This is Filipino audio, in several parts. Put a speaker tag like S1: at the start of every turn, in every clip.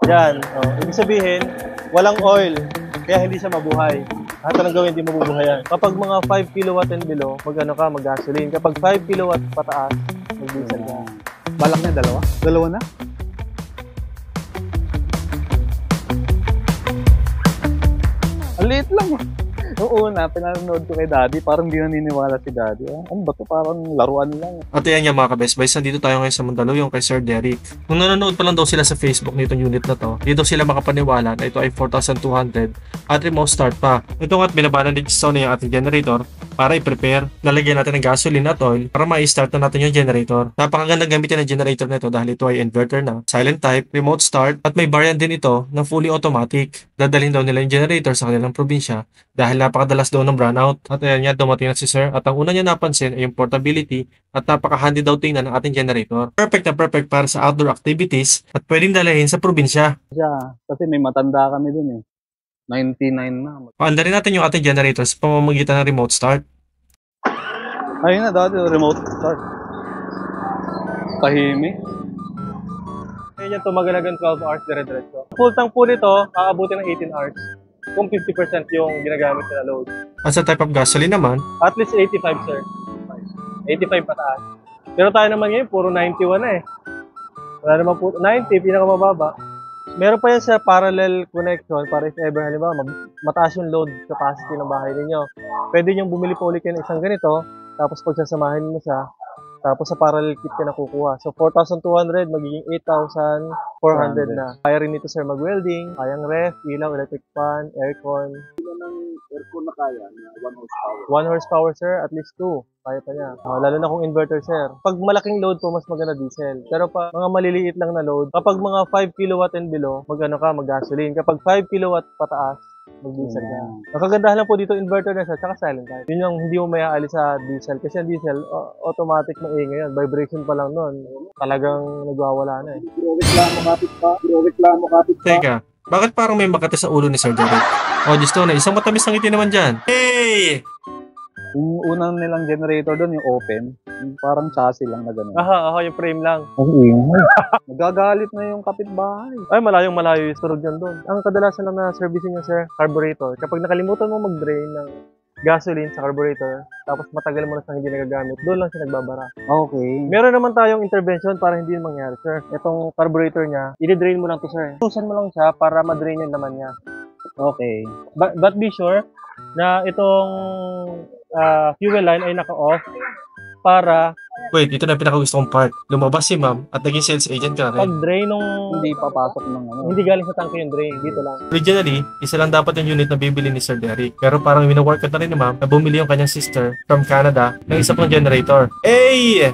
S1: Yan. Ibig sabihin, walang oil. Kaya hindi siya mabuhay. Lahat ng gawin, hindi mabubuhay yan. Kapag mga 5 kilowatt and below, mag-gasoline. Kapag 5 kilowatt pataas, mag-diesel ka.
S2: Balak na dalawa? Dalawa na? Ang liit lang. Noong una, pinanood ko kay Daddy, parang di naniniwala si Daddy. Ano ba to? Parang laruan lang.
S3: At ayan nga mga ka-best buys, nandito tayo ngayon sa Mandaluyong kay Sir Derek. Nung nanonood pa lang daw sila sa Facebook nitong unit na to, dito sila makapaniwala na ito ay 4,200 at remote start pa. Ito nga't binabanan din sa yung ating generator para i-prepare. Nalagyan natin ng gasoline at oil para ma-start na natin yung generator. Napakaganda gamitin ng generator na ito dahil ito ay inverter na, silent type, remote start, at may variant din ito na fully automatic. Dadalhin daw nila yung generator sa kanilang probinsya dahil napakadalas daw ng brownout. At ayan nga, dumating na si Sir at ang una niya napansin ay yung portability at napaka-handy daw tingnan ng ating generator. Perfect na perfect para sa outdoor activities at pwedeng dalhin sa probinsya.
S2: Kasi may matanda kami dun eh. 99 na.
S3: Paanda rin natin yung ating generator sa pamamagitan ng remote start.
S2: Ayun na, Daddy, remote start. Tahimik.
S1: Ngayon yan, tumagalagan 12 hours dire-diretso. Full tank po nito, aabutin ng 18 hours. Kung 50% yung ginagamit na load.
S3: At sa type of gasoline naman,
S1: At least 85, sir. 85 pataas. Pero tayo naman ngayon, puro 91 na eh. Wala naman po, 90, pinakamababa. Meron pa yan sa parallel connection para if ever, halimbawa, mataas yung load capacity ng bahay ninyo. Pwede nyo bumili pa ulit kayo ng isang ganito, tapos pagsasamahin mo siya, tapos sa parallel kit ka nakukuha. So, 4,200, magiging 8,400 na. Kaya rin ito, sir, mag-welding, kayang ref, ilaw, electric fan, aircon.
S2: Aircon na kaya na 1 horsepower.
S1: 1 horsepower, sir, at least 2. Kaya pa niya. Lalo na kung inverter, sir. Pag malaking load po, mas maganda diesel. Pero pa mga maliliit lang na load, kapag mga 5 kilowatt and below, mag-gasoline. Kapag 5 kilowatt pataas, mag-diesel ka. Ang kagandahan lang po dito, inverter na siya, tsaka silent type. Yun yung hindi mo mayaalis sa diesel. Kasi ang diesel, automatic maingay yun. Vibration pa lang nun. Talagang nagwawala na eh.
S2: Reklamo kapit pa.
S3: teka, bakit parang may makati sa ulo ni Sir Derek? O, Diyos to na, isang matamis ng ngiti naman dyan. Hey!
S2: Yung unang nilang generator doon, yung open, yung parang chassis lang na gano'n.
S1: Aha, yung frame lang.
S2: Ang ingay. Nagagalit na yung kapitbahay.
S1: Ay, malayong-malayo yung surog yan doon. Ang kadalasan lang na servicing niya, sir, carburetor. Kapag nakalimutan mo mag-drain ng gasoline sa carburetor, tapos matagal mo na siyang hindi nagagamit, doon lang siya nagbabara.
S2: Okay.
S1: Meron naman tayong intervention para hindi mangyari, sir. Itong carburetor niya, i-drain mo lang to, sir. Tusan mo lang siya para ma-drain yung laman niya.
S2: Okay.
S1: But be sure na itong fuel line ay naka-off para
S3: Wait, ito na yung pinakagusto kong part. Lumabas si ma'am at naging sales agent ka rin.
S1: pag-drain nung
S2: Hindi papasok ng ano.
S1: hindi galing sa tangke yung drain, dito lang.
S3: Originally, isa lang dapat yung unit na bibili ni Sir Derek. Pero parang wina-work na rin ni ma'am na bumili yung kanyang sister from Canada ng isa pang generator. Hey!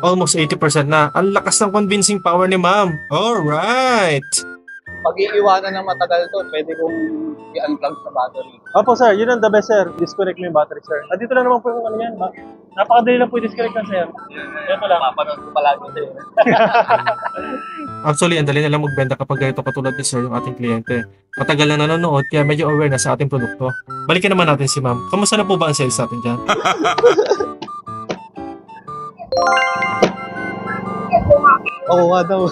S3: Almost 80% na. Ang lakas ng convincing power ni ma'am. Alright!
S2: Pag iiwanan ng matagal to, pwede kong i-unplug sa battery.
S1: Opo, sir. Yun ang the best, sir. Disconnect mo yung battery, sir. Dito lang naman po yung ano yan. Napakadali lang po i-disconnect yan, sir. Ito lang.
S2: Papanood ko palagi sa'yo.
S3: Actually, ang dali na lang magbenta kapag ganito katulad ni Sir yung ating kliyente. Matagal na nanonood kaya medyo aware na sa ating produkto. Balikan naman natin si ma'am. Kamusta na po ba ang sales natin dyan?
S1: Oo nga daw.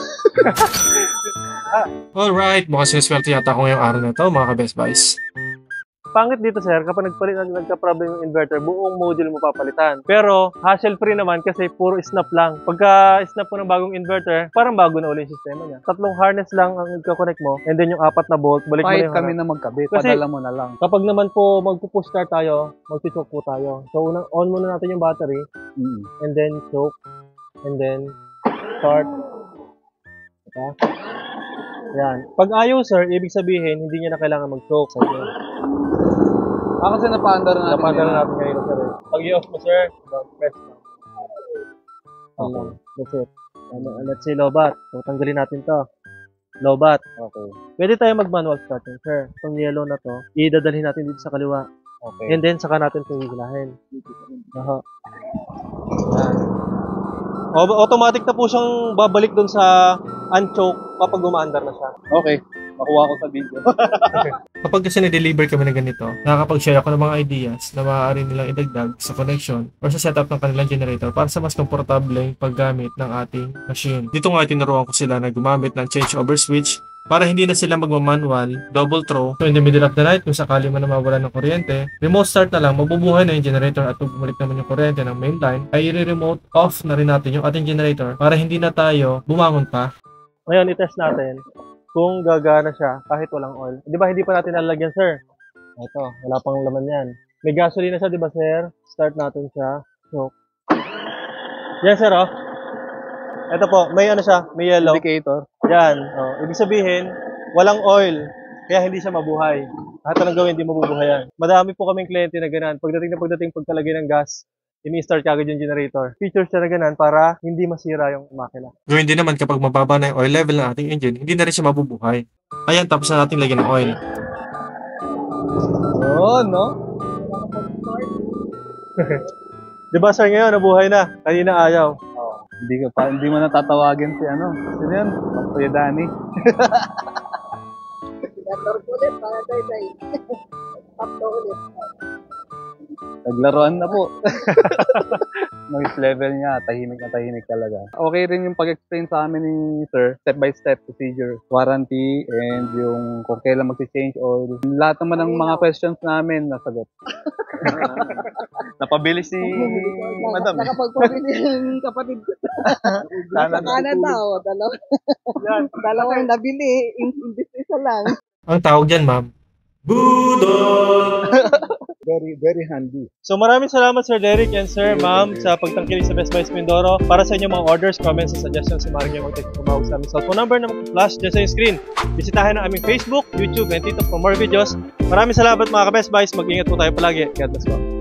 S3: Alright, mukhang siniswerte yata ako ngayong araw na ito mga ka-best buys.
S1: Pangit dito, sir, kapag nagka-problem yung inverter, buong module mo papalitan. Pero, hassle-free naman kasi puro snap lang. Pagka-snap mo ng bagong inverter, parang bago na uli yung sistema niya. 3 harness lang ang i-connect mo, and then yung 4 na bolt, balik mo na
S2: Kahit
S1: yung
S2: kami
S1: harap.
S2: na magkabit,
S1: Kasi-
S2: padala mo na lang.
S1: Kapag naman po magpo-push start tayo, magti-choke po tayo. So, on muna natin yung battery, and then choke, and then start. Diba? Yan. Pag ayaw, sir, ibig sabihin, hindi niya na kailangan mag-choke. So,
S2: Kasi napaandar na natin.
S1: napanda na natin kanina, sir. Pag i-off mo, sir, press lang.
S2: Okay.
S1: That's it. Let's say lobat. So, tanggalin natin to. Lobat.
S2: Okay.
S1: Pwede tayo mag-manual starting, sir. Itong yellow na to, idadalhin natin dito sa kaliwa.
S2: Okay.
S1: And then, saka natin ito hihilahin. Aha. Yan. Automatic na po siyang babalik dun sa unchoke kapag umaandar na siya.
S2: Okay. Nakuha ko sa video.
S3: Kapag kasi na-deliver kami na ganito, nakakapag-share ako ng mga ideas na maaari nilang idagdag sa connection or sa setup ng kanilang generator para sa mas komportableng paggamit ng ating machine. Dito nga tinuruan ko sila na gumamit ng changeover switch para hindi na sila magmamanual, double throw. So in the middle of the night, kung sakali man na mawala ng kuryente, remote start na lang, mabubuhay na yung generator at pag bumalik naman yung kuryente ng main line, ay i-remote off na rin natin yung ating generator para hindi na tayo bumangon pa.
S1: Ngayon, i-test natin kung gagana siya kahit walang oil. Di ba hindi pa natin nalagyan, sir? Ito, wala pang laman yan. May gasolina siya, di ba, sir? Start natin siya. So, yan, sir, oh. Ito po, may ano siya, may yellow.
S2: Indicator.
S1: Yan. Oh, ibig sabihin, walang oil. Kaya hindi siya mabuhay. Kahit anong gawin, hindi mabubuhay yan. Madami po kaming kliyente na ganun. Pagdating pagtalagay ng gas, ini-start kagad yung generator. Features siya na ganun para hindi masira yung makina.
S3: Gawin din naman kapag mababa na yung oil level ng ating engine, hindi na rin siya mabubuhay. Ayan, tapos na natin lagyan ng oil.
S2: Oo, no?
S1: Di ba, sir, ngayon, nabuhay na. Kanina ayaw.
S2: Hindi mo natatawagin si ano. Sino yun? Kuya Danny.
S4: Dator ulit, para day-day. Tapto ulit.
S2: Naglaruan na po. Noise level niya, tahimik na tahimik talaga. Okay rin yung pag-explain sa amin ni Sir, step-by-step procedure, warranty, and yung kung kailan mag-change oil. Lahat naman ng mga questions namin nasagot. Napabilis si Madam.
S4: Nakapagpabili ng kapatid ko. Sa Canada, o. Dalawa yung nabili, imbis isa lang.
S3: Ang tawag dyan, ma'am, budol!
S2: Very, very handy.
S1: So maraming salamat Sir Derek and Sir Ma'am sa pagtangkilik sa Best Buy Mindoro. Para sa inyong mga orders, comments, and suggestions, si Mario mag-text tumawag sa aming cellphone number na mag-flash dyan sa yung screen. Bisitahin ang aming Facebook, YouTube, and TikTok for more videos. Maraming salamat mga ka-Best Buys. Mag-ingat po tayo palagi. God bless po.